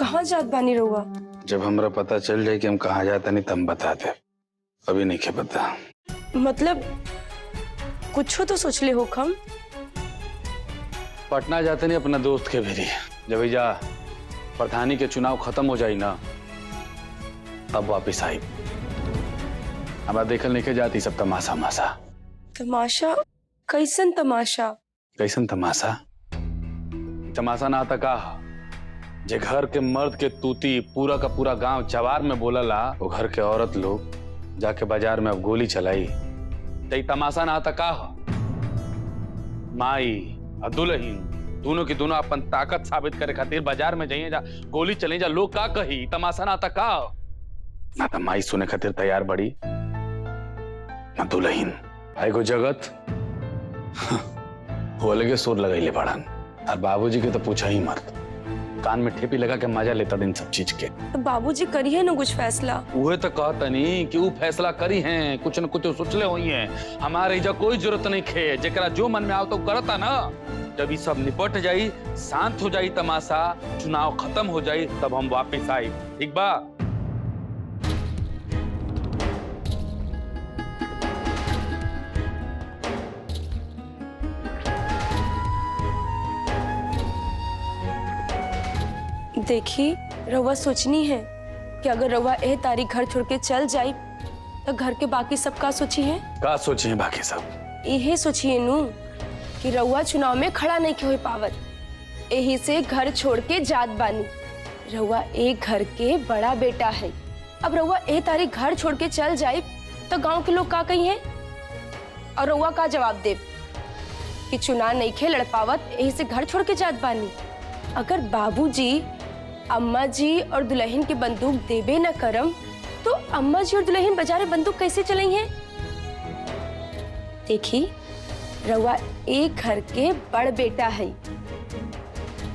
कहाँ जात बानी रहुआ? जब हमरा पता चल जाए कि हम कहाँ जाते नहीं तब बताते, अभी नहीं के पता। मतलब कुछ तो सोच ले हो खम। पटना जाते नहीं अपना दोस्त के भेरी, जब जा प्रधानी के चुनाव खत्म हो जाए ना तब वापिस आई। हमारा देखल नहीं के जाती सब तमाशा मासा। तमाशा? कैसन तमाशा? कैसन तमाशा? तमाशा ना आता का जे घर के मर्द के तूती पूरा का पूरा गांव जवार में बोलला, वो घर के औरत लोग जाके बाजार में अब गोली चलाई। तई तमाशा ना आता का माई और दुल्हन दोनों की दोनों अपन ताकत साबित करे खातिर बाजार में जाइए, जा गोली चले, जा लोग का कही। तमाशा ना आता का ना तो माई सुने खातिर तैयार बड़ी ना दुल्हन। एगो जगत वो अलगे सुर लगैले पड़न, और बाबूजी के तो पूछा ही मत, कान में ठेपी लगा के मजा लेता दिन सब चीज के। तो बाबूजी करिए ना कुछ फैसला। उहे तो कहता नहीं कि वो फैसला करी हैं, कुछ न कुछ सोचले हुई हैं। हमारे इजा कोई जरूरत नहीं खे, जेकरा जो मन में आओ तो करता ना। जब ये सब निपट जाई, शांत हो जाई तमाशा, चुनाव खत्म हो जाई, तब हम वापिस आई। ठीक बा? देखी रउआ सोचनी है कि अगर रउआ ए तारीख घर छोड़ के चल जाई तो घर के बाकी सब का सोची है? का सोची है बाकी सब? यही सोचिए नू कि रउआ चुनाव में खड़ा नहीं हो पावत, यही से घर छोड़ के जात बानी। रउआ एक घर के बड़ा बेटा है, अब रउआ ए तारीख घर छोड़ के चल जाए तो गांव के लोग का कही है? और रउआ का जवाब दे कि चुनाव नहीं खे लड़ पावत, यही से घर छोड़ के जात बानी। अगर बाबूजी अम्मा जी और दुल्हन की बंदूक देबे न करम तो अम्मा जी और दुल्हन बाजारे बंदूक कैसे चलाई हैं? देखी रउआ एक घर के बड़ बेटा है,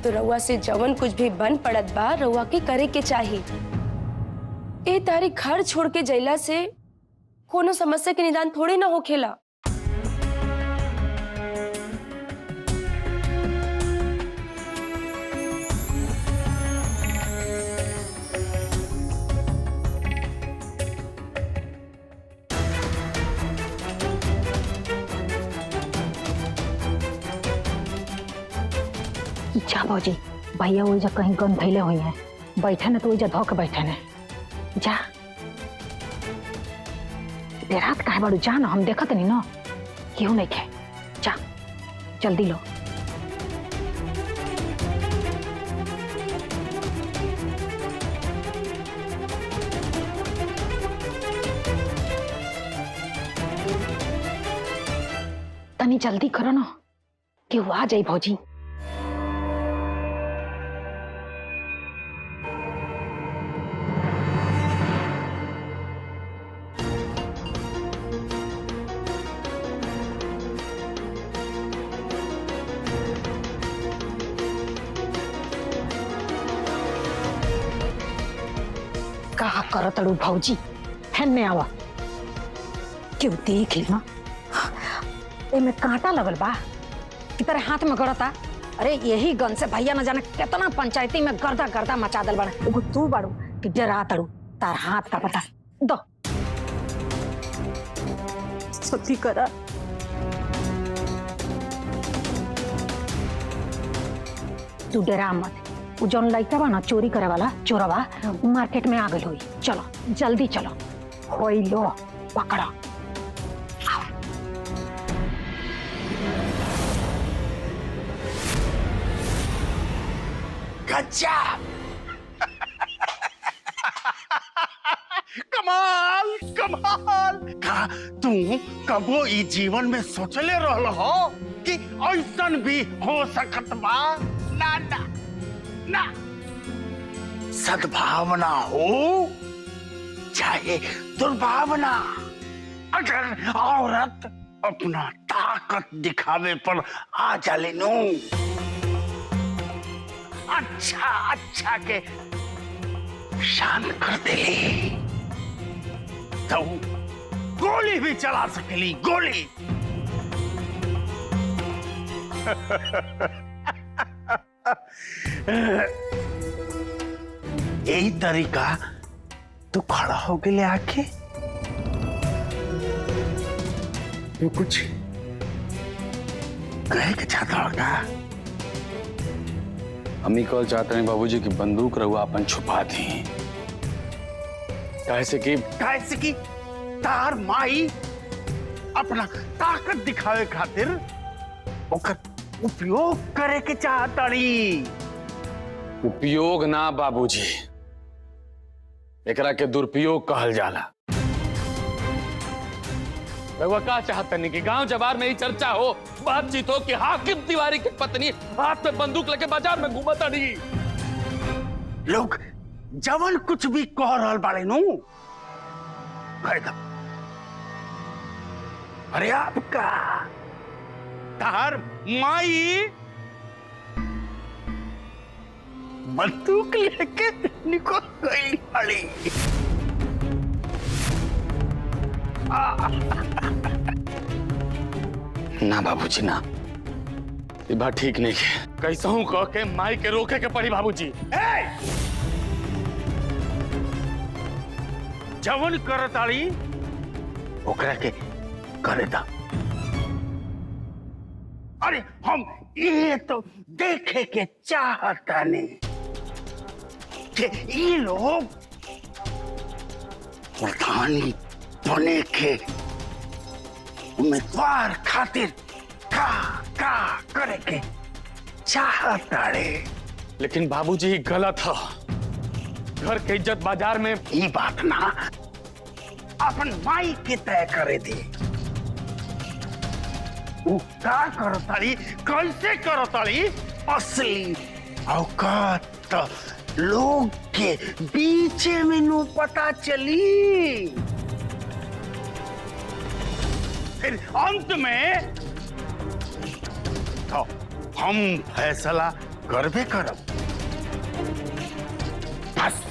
तो रउआ से जवन कुछ भी बन पड़त बा रउआ के करे के चाहिए। ए तारीख घर छोड़ के जैला से कोनो समस्या के निदान थोड़े ना होखेला। जा भौजी, भैया वही कहीं गन धैले हुई है, बैठे न तो वही धोके बैठे न। जा देर रात काहे बाड़ू, जा ना, हम देखत नहीं ना क्यों नहीं खे। जा जल्दी लो। तनी जल्दी करो ना कि वो आ जाई भौजी। कहा करो तड़ू भौजी, फैन में आवा, क्यों देख ली ना में कांटा लगल बा कि तेरे हाथ में गड़ता। अरे यही गन से भैया न जाने कितना पंचायती में गर्दा गर्दा मचा दल बना। एगो तू बाड़ू कि डरा तड़ू, तार हाथ का पता दो सती करा। तू डरा मत, वो जौन लड़का बा ना चोरी करे वाला चोरवा मार्केट में आ गई हुई। चलो जल्दी चलो, होई लो पकड़ो। कमाल कमाल का तू कबो ई जीवन में सोचले रहल हो कि ऐसन भी हो सकत बा? ना ना ना, सद्भावना हो चाहे दुर्भावना, अगर औरत अपना ताकत दिखावे पर आ जाले नो, अच्छा अच्छा के शांत कर देली तो गोली भी चला सकेली, गोली। यही तरीका तू खड़ा हो के ले आके तू कुछ कहे के चाहता होगा। अम्मी कल चाहते हैं बाबूजी की बंदूक रहुआ अपन छुपा दी, कैसे कि तार माई अपना ताकत दिखावे खातिर ओकर उपयोग करे के चाहताड़ी। उपयोग ना बाबूजी, एकरा के दुरुपयोग कहल जाला। रहुआ का चाहते नहीं कि गांव जवार में ही चर्चा हो, बातचीत हो कि हाकिम तिवारी की पत्नी हाथ में बंदूक लेके बाजार में घूमता नहीं। लोग जवन कुछ भी कह रहल बाड़े नु कह। अरे आपका तार माई बंदूक लेके निकल गई बड़ी। ना बाबूजी ना, ये बात ठीक नहीं है। कैसा हूं कह के माई के रोके के पड़ी बाबूजी। जवन करताड़ी ओकरा के करे दा। अरे हम ये तो देखे के चाहता नहीं कि ये लोग प्रधानी बने के उम्मीदवार खातिर का करे के चाहता रे। लेकिन बाबूजी ही गलत है। घर के इज्जत बाजार में ये बात ना अपन माई के तय करे दी। वो क्या करताड़ी, कैसे करताड़ी, असली औकात तो लोग के बीच में नु पता चली। फिर अंत में तो हम फैसला करबे करब। बस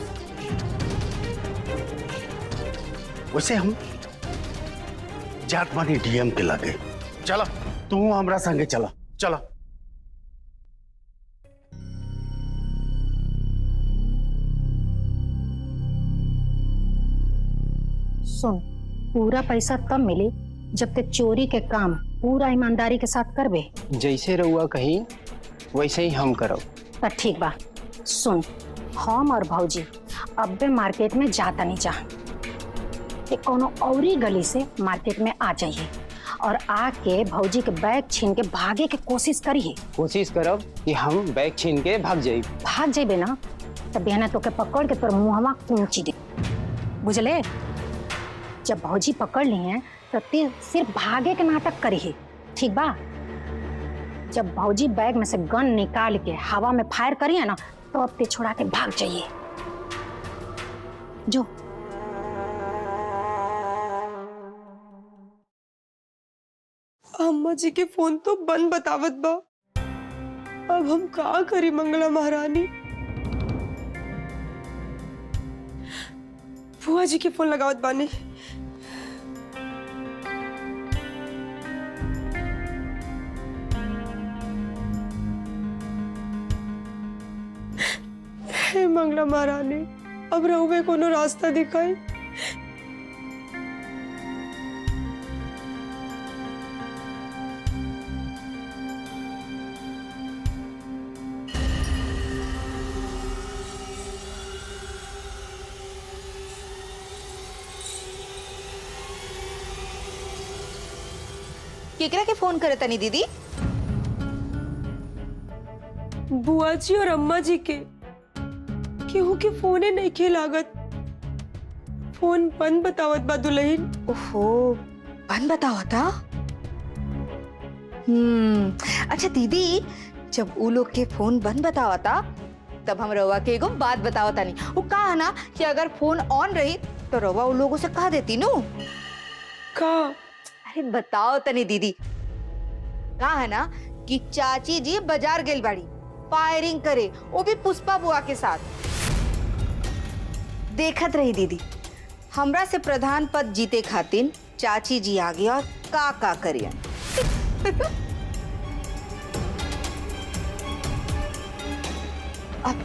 वैसे हम जात बानी डीएम के लगे। चलो तू हमरा संगे चला चला। सुन, पूरा पैसा तब मिले जब ते चोरी के काम पूरा ईमानदारी के साथ करबे। जैसे रहुआ कहीं वैसे ही हम करो। तो ठीक बा। सुन, हम और भौजी अब्बे मार्केट में जाता नहीं जा, कोनो औरी गली से मार्केट में आ जाइए और आके भौजी के बैग छीन के भागे के कोशिश करिए। कोशिश करब कि हम बैग छीन के भाग जाइब। भाग जाइबे ना तो बहना तो के पकड़ के तोर मुहवा कूची दे, बुझले? जब भौजी पकड़ ली हैं तो ते सिर्फ भागे के नाटक करिए, ठीक बा? जब भौजी बैग में से गन निकाल के हवा में फायर करिए ना तो अब ते छोड़ा के भाग जाइए। जो अम्मा जी के फोन तो बंद बतावत बा। अब हम का करी मंगला महारानी? फुआ जी के फोन लगावत बानी। हे मंगला महारानी, अब रहुए कोनो रास्ता दिखाई। केकरा के फोन करे तनी दीदी? बुआ जी और अम्मा जी के केहू के फोने नहीं खे लागत। फोन बंद बतावत बा दुल्हन। ओहो, बन बतावा था। अच्छा दीदी, जब उ लोग के फोन बंद बतावा था तब हम रवा के एगो बात बतावा तानी। वो कहा ना कि अगर फोन ऑन रही तो रवा उ लोगों से कह देती नु। का? अरे बताओ तनी दीदी। कहा है ना कि चाची जी बाजार गेल बाड़ी फायरिंग करे, वो भी पुष्पा बुआ के साथ। देखत रही दीदी, हमरा से प्रधान पद जीते खातिर चाची जी आगे और का करियन। अब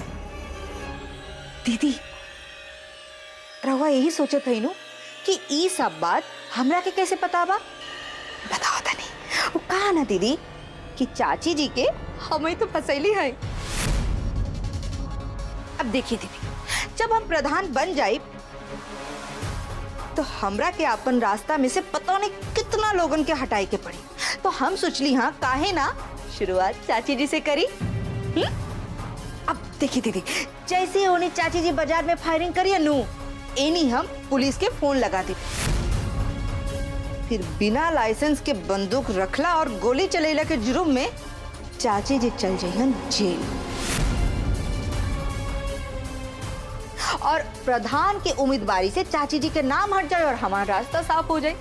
दीदी रवा यही सोचत है नु कि ई सब बात हमरा के कैसे पता बा। बताओ तनी वो कहा ना दीदी कि चाची जी के हमें तो फसैली है। अब देखिए दीदी, जब हम प्रधान बन जाए तो हमरा के अपन रास्ता में से पता नहीं कितना लोगन के हटाए के पड़ी। तो हम सोचली हाँ काहे ना शुरुआत चाची जी से करी। अब देखिए दीदी, जैसे उन्हें चाची जी बाजार में फायरिंग करिए नू एनी हम पुलिस के फोन लगा दी, फिर बिना लाइसेंस के बंदूक रखला और गोली चलेला के जुर्म में चाची जी चल जाइए जेल, और प्रधान के उम्मीदवारी से चाची जी के नाम हट जाए और हमारा रास्ता साफ हो जाए।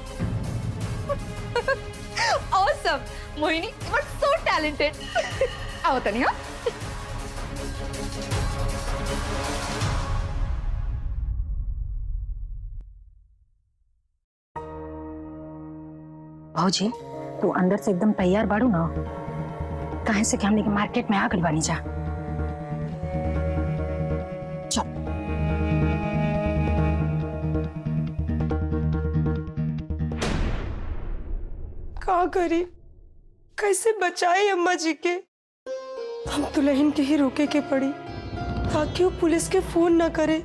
Awesome Mohini, you are so talented. आओ तनिया। भौजी तू अंदर से एकदम तैयार बाड़ू ना, काहे से कि हमने के मार्केट में आ गइल बानी जा। चल का करी, कैसे बचाए अम्मा जी के। हम दुल्हन के ही रोके के पड़ी ताकि वो पुलिस के फोन ना करे।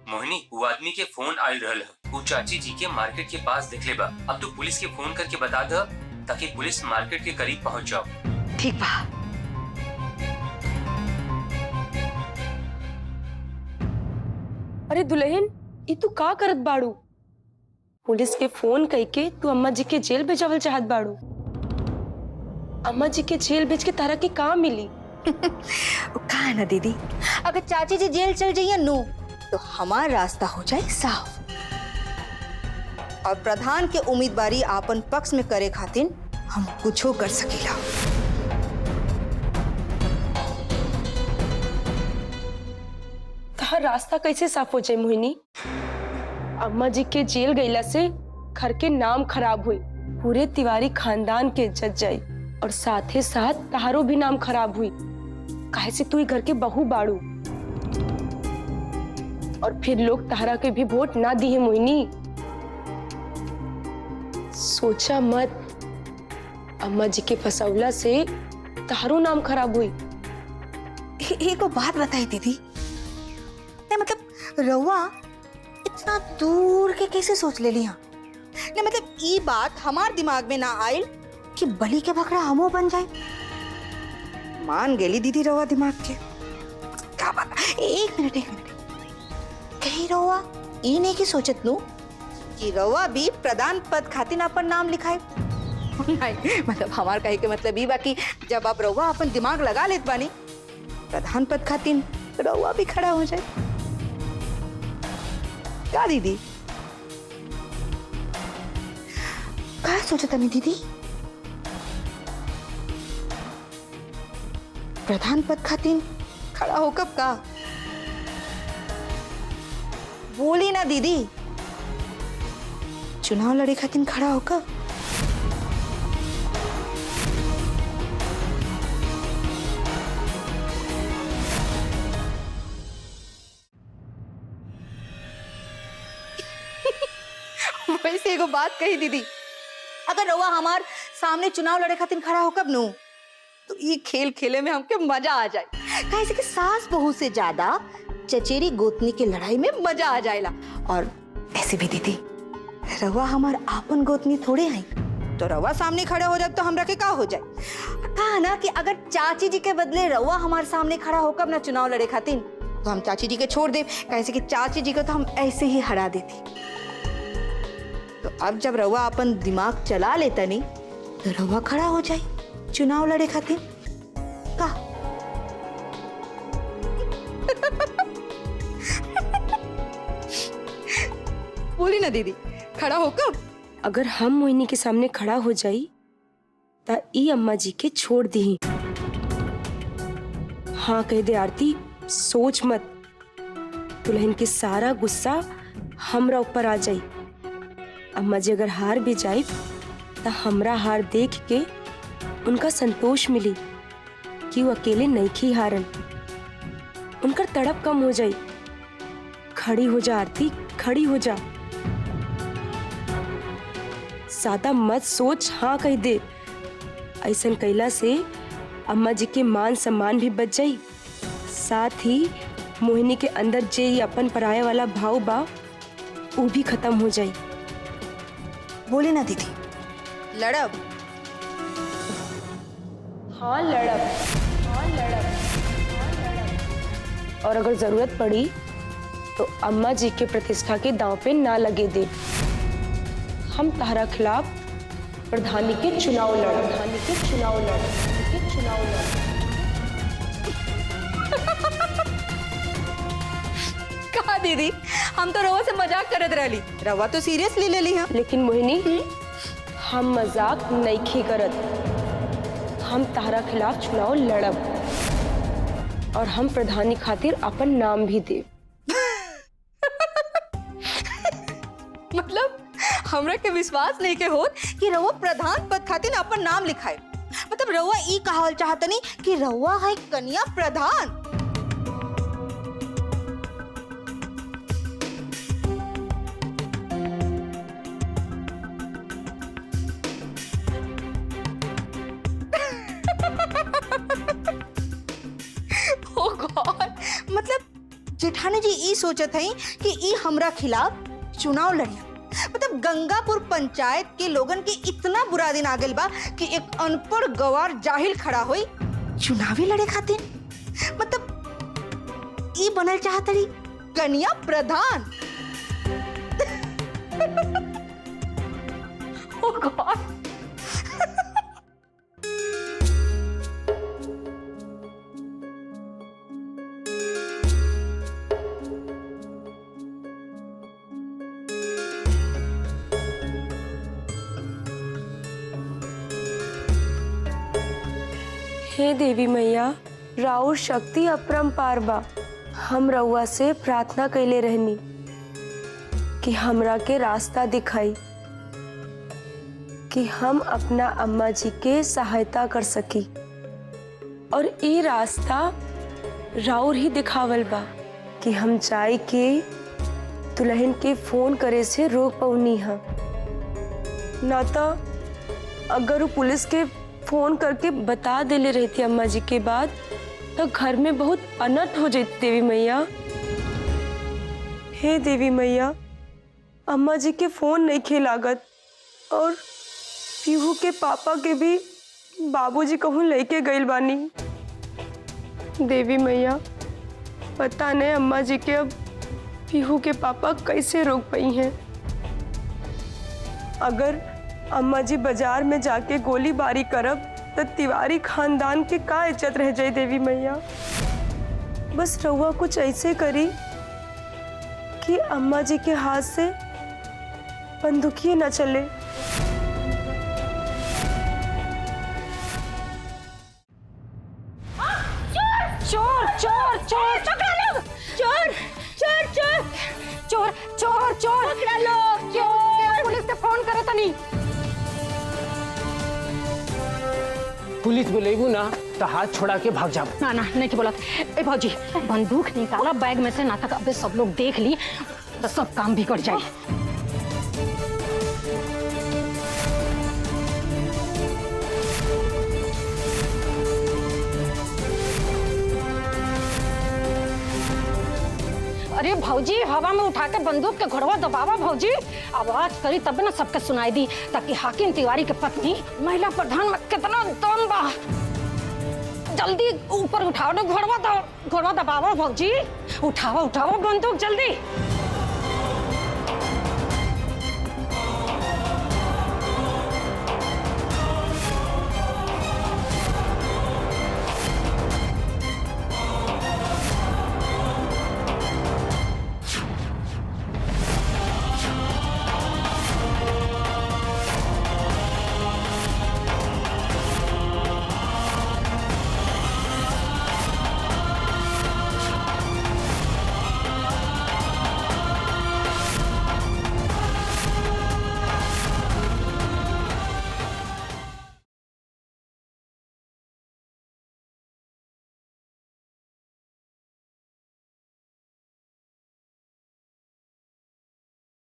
मोहिनी, वो आदमी के फोन आयल रहल है, वो चाची जी के मार्केट के पास देख ले बा। अब तू पुलिस के फोन करके बता द ताकि पुलिस मार्केट के करीब पहुंच जाओ। ठीक बा। अरे दुल्हन, ये तू का करत बाड़ू? पुलिस के फोन कई के तू अम्मा जी के जेल भेजावल चाहत बाड़ू। अम्मा जी के जेल भेज के तारा के का मिली? वो कहा है ना दीदी, अगर चाची जी जेल चल जाइए नू तो हमारा रास्ता हो जाए साफ, और प्रधान के उम्मीदवारी आपन पक्ष में करे खातिर हम कुछो कर सकीला। तार रास्ता कैसे साफ हो जाए मोहिनी? अम्मा जी के जेल गईला से घर के नाम खराब हुई, पूरे तिवारी खानदान के इज्जत जाई, और साथ ही साथ तारो भी नाम खराब हुई। काहे से तू ही घर के बहू बाड़ू, और फिर लोग तारा के भी वोट ना दी है मोहिनी। सोचा मत, अम्मा जी के फसौला से तारो नाम खराब हुई। एक बात बताई दीदी, नहीं मतलब रउआ इतना दूर के कैसे सोच ले लिया? नहीं मतलब ये बात हमार दिमाग में ना आयल कि बलि के बकरा हमो बन जाए। मान गेली दीदी रउआ दिमाग के। क्या बात, एक मिनट कहीं रउआ ये नहीं की सोचत नू कि रउआ भी प्रधान पद खातिर अपन नाम लिखाए? नहीं मतलब हमार कहे के मतलब ये बाकी जब आप रउआ अपन दिमाग लगा लेत बानी, प्रधान पद खातिर रउआ भी खड़ा हो जाए। क्या दीदी, क्या सोचा नहीं दीदी? प्रधान पद खातिर खड़ा हो कब का? बोली ना दीदी, चुनाव लड़े खातिर खड़ा हो कब? वैसे एगो बात कही दीदी, अगर रउआ हमार सामने चुनाव लड़े खातिर खड़ा हो कब नू तो ये खेल खेले में हमके मजा आ जाए। कैसे कि सास बहू से ज्यादा चचेरी गोतनी के लड़ाई में मजा आ जाएला। और ऐसे भी दीदी रउआ हमार आपन गोतनी थोड़े हैं, तो रउआ सामने खड़ा हो जाए तो हमरा के का हो जाए? कहा ना कि अगर चाची जी के बदले रउआ हमारे सामने खड़ा होकर ना चुनाव लड़े खातिर तो हम चाची जी के छोड़ दे, कैसे कि चाची जी को तो हम ऐसे ही हरा देती। तो अब जब रउआ अपन दिमाग चला लेता नहीं तो रउआ खड़ा हो जाए चुनाव लड़े खातिर का? बोली ना दीदी, खड़ा हो कब? अगर हम मोहिनी के सामने खड़ा हो जाई ता ई अम्मा जी के छोड़ दी। हाँ कह दे आरती, सोच मत, दुल्हन के सारा गुस्सा हमरा ऊपर आ जाई। अम्मा जी अगर हार भी जाए तो हमरा हार देख के उनका संतोष मिली कि वो अकेले नहीं खी हारन। उनकर तड़प कम हो जाई। खड़ी हो जा आरती, खड़ी हो जा। ज्यादा मत सोच, हाँ कह दे। ऐसन कैला से अम्मा जी के मान सम्मान भी बच जाई, साथ ही मोहिनी के अंदर जे ही अपन पराये वाला भाव बा वो भी खत्म हो जाई। बोले ना दीदी, लड़ब। हाँ लड़ब, हाँ लड़ब, हाँ लड़ब। और अगर जरूरत पड़ी तो अम्मा जी के प्रतिष्ठा के दांव पे ना लगे दे। हम तारा खिलाफ प्रधानी के चुनाव लड़, प्रधानी के चुनाव लड़, प्रधानी के चुनाव लड़। कहा दीदी, हम तो रवा से मजाक करत रहली, रवा तो सीरियसली ले ली। लेकिन मोहिनी, हम मजाक नइखे करत। हम तारा खिलाफ चुनाव लड़ब और हम प्रधानी खातिर अपन नाम भी देव। मतलब हमरा के विश्वास नहीं के होत कि रवा प्रधान पद खातिर अपन नाम लिखाए। मतलब रवा ई कहल चाहतनी कि रवा है कन्या प्रधान। ओ गॉड, मतलब जेठानी जी ई सोचत हई कि ई हमरा खिलाफ चुनाव लड़िया। मतलब गंगापुर पंचायत के लोगन के इतना बुरा दिन आ गइल बा कि एक अनपढ़ गवार जाहिल खड़ा होई चुनावी लड़े खातिर। मतलब ई बनल चाहतड़ी कन्या प्रधान। ओ गॉड। हे देवी मैया, राउर शक्ति अपरंपार बा। हम रउआ से प्रार्थना कैले रहनी कि हमरा के रास्ता दिखाई, कि हम अपना अम्मा जी के सहायता कर सकी। और ये रास्ता राउर ही दिखावल बा कि हम जाए के दुल्हन के फोन करे से रोक पौनी है। ना तो अगर वो पुलिस के फोन करके बता देले रहती अम्मा जी के बाद तो घर में बहुत अनर्थ हो जाती देवी मैया। हे देवी मैया, अम्मा जी के फोन नहीं खेलागत और पीहू के पापा के भी बाबूजी कहूँ लेके गइल बानी। देवी मैया, पता नहीं अम्मा जी के अब पीहू के पापा कैसे रोक पाई हैं। अगर अम्मा जी बाजार में जाके गोलीबारी करब तो तिवारी खानदान के का इज्जत रह जाए देवी मैया। बस रउआ कुछ ऐसे करी कि अम्मा जी के हाथ से बंदूकिए न चले। चोर चोर चोर पकड़ा लो, चोर चोर चोर चोर चोर चोर पकड़ा लो, चोर। पुलिस के फोन करे तनी। पुलिस बुलेबू ना तो हाथ छोड़ा के भाग जाओ। ना ना नहीं बोला। ए भौजी, बंदूक निकाला बैग में से, ना तक अबे सब लोग देख ली तो सब काम बिगड़ जाए। अरे भौजी, हवा में उठा के बंदूक के घोड़वा दबावा भौजी। आवाज करी तब ना सबके सुनाई दी, ताकि हाकिम तिवारी के पत्नी महिला प्रधान में कितना दम बा। जल्दी ऊपर उठाओ ना घोड़वा दबावा भौजी। उठाओ उठाओ बंदूक जल्दी।